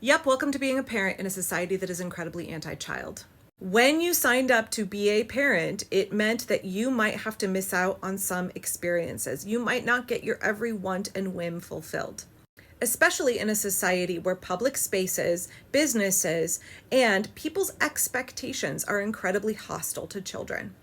Yep, welcome to being a parent in a society that is incredibly anti-child. When you signed up to be a parent, it meant that you might have to miss out on some experiences. You might not get your every want and whim fulfilled, especially in a society where public spaces, businesses, and people's expectations are incredibly hostile to children.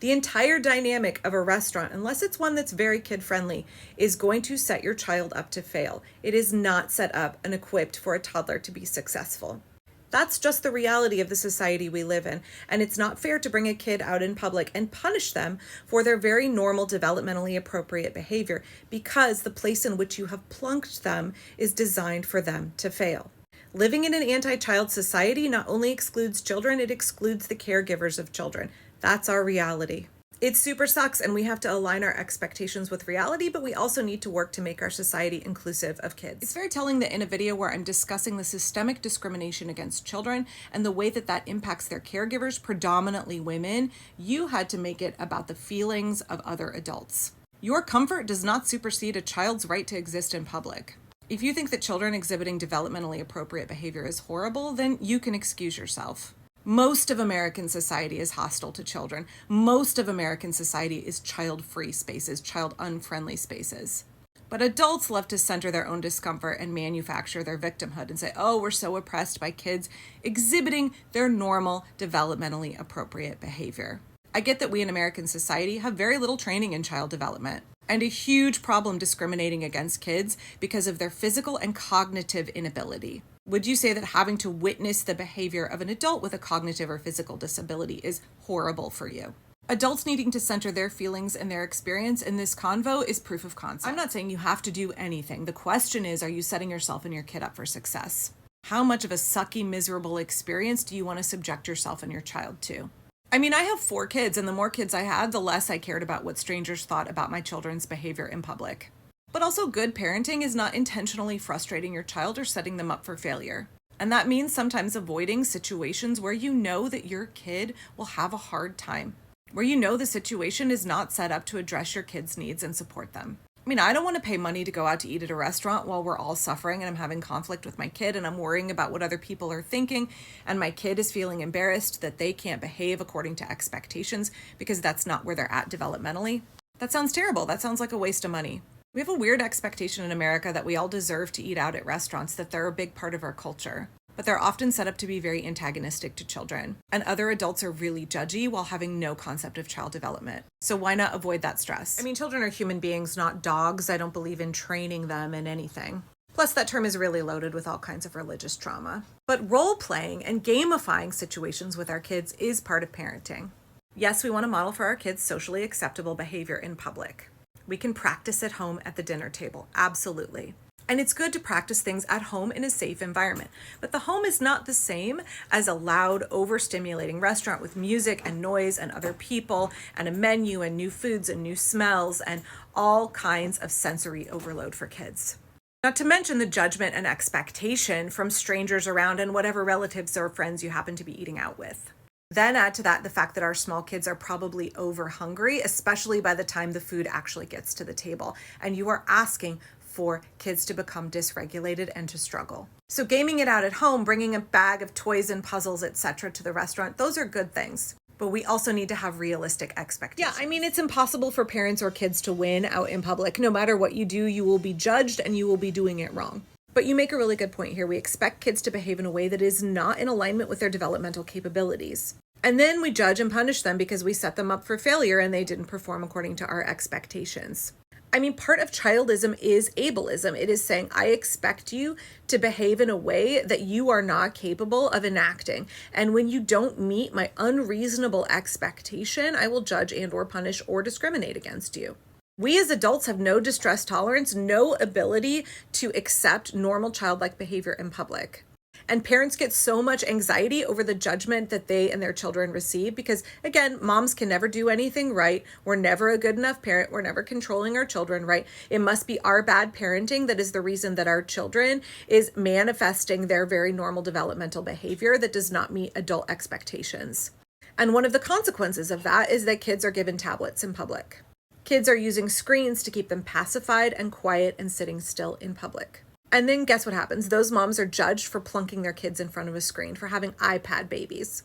The entire dynamic of a restaurant, unless it's one that's very kid-friendly, is going to set your child up to fail. It is not set up and equipped for a toddler to be successful. That's just the reality of the society we live in, and it's not fair to bring a kid out in public and punish them for their very normal, developmentally appropriate behavior because the place in which you have plunked them is designed for them to fail. Living in an anti-child society not only excludes children, it excludes the caregivers of children. That's our reality. It super sucks, and we have to align our expectations with reality, but we also need to work to make our society inclusive of kids. It's very telling that in a video where I'm discussing the systemic discrimination against children and the way that that impacts their caregivers, predominantly women, you had to make it about the feelings of other adults. Your comfort does not supersede a child's right to exist in public. If you think that children exhibiting developmentally appropriate behavior is horrible, then you can excuse yourself. Most of American society is hostile to children. Most of American society is child-free spaces, child-unfriendly spaces. But adults love to center their own discomfort and manufacture their victimhood and say, oh, we're so oppressed by kids exhibiting their normal, developmentally appropriate behavior. I get that we in American society have very little training in child development and a huge problem discriminating against kids because of their physical and cognitive inability. Would you say that having to witness the behavior of an adult with a cognitive or physical disability is horrible for you? Adults needing to center their feelings and their experience in this convo is proof of concept. I'm not saying you have to do anything. The question is, are you setting yourself and your kid up for success? How much of a sucky, miserable experience do you want to subject yourself and your child to? I mean, I have 4 kids, and the more kids I had, the less I cared about what strangers thought about my children's behavior in public. But also, good parenting is not intentionally frustrating your child or setting them up for failure. And that means sometimes avoiding situations where you know that your kid will have a hard time, where you know the situation is not set up to address your kid's needs and support them. I mean, I don't want to pay money to go out to eat at a restaurant while we're all suffering and I'm having conflict with my kid and I'm worrying about what other people are thinking and my kid is feeling embarrassed that they can't behave according to expectations because that's not where they're at developmentally. That sounds terrible. That sounds like a waste of money. We have a weird expectation in America that we all deserve to eat out at restaurants, that they're a big part of our culture. But they're often set up to be very antagonistic to children. And other adults are really judgy while having no concept of child development. So why not avoid that stress? I mean, children are human beings, not dogs. I don't believe in training them in anything. Plus, that term is really loaded with all kinds of religious trauma. But role-playing and gamifying situations with our kids is part of parenting. Yes, we want to model for our kids socially acceptable behavior in public. We can practice at home at the dinner table, absolutely. And it's good to practice things at home in a safe environment. But the home is not the same as a loud, overstimulating restaurant with music and noise and other people and a menu and new foods and new smells and all kinds of sensory overload for kids. Not to mention the judgment and expectation from strangers around and whatever relatives or friends you happen to be eating out with. Then add to that the fact that our small kids are probably over hungry, especially by the time the food actually gets to the table. And you are asking for kids to become dysregulated and to struggle. So gaming it out at home, bringing a bag of toys and puzzles, etc. to the restaurant, those are good things. But we also need to have realistic expectations. Yeah, I mean, it's impossible for parents or kids to win out in public. No matter what you do, you will be judged and you will be doing it wrong. But you make a really good point here. We expect kids to behave in a way that is not in alignment with their developmental capabilities. And then we judge and punish them because we set them up for failure and they didn't perform according to our expectations. I mean, part of childism is ableism. It is saying, I expect you to behave in a way that you are not capable of enacting. And when you don't meet my unreasonable expectation, I will judge and or punish or discriminate against you. We as adults have no distress tolerance, no ability to accept normal childlike behavior in public. And parents get so much anxiety over the judgment that they and their children receive because, again, moms can never do anything right. We're never a good enough parent. We're never controlling our children right. It must be our bad parenting that is the reason that our children is manifesting their very normal developmental behavior that does not meet adult expectations. And one of the consequences of that is that kids are given tablets in public. Kids are using screens to keep them pacified and quiet and sitting still in public. And then guess what happens? Those moms are judged for plunking their kids in front of a screen, for having iPad babies.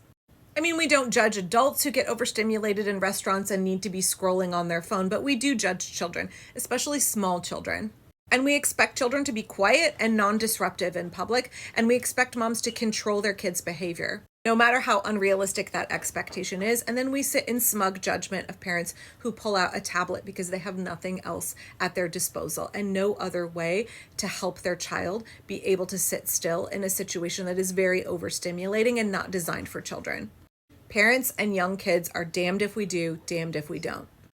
I mean, we don't judge adults who get overstimulated in restaurants and need to be scrolling on their phone, but we do judge children, especially small children. And we expect children to be quiet and non-disruptive in public, and we expect moms to control their kids' behavior, no matter how unrealistic that expectation is. And then we sit in smug judgment of parents who pull out a tablet because they have nothing else at their disposal and no other way to help their child be able to sit still in a situation that is very overstimulating and not designed for children. Parents and young kids are damned if we do, damned if we don't.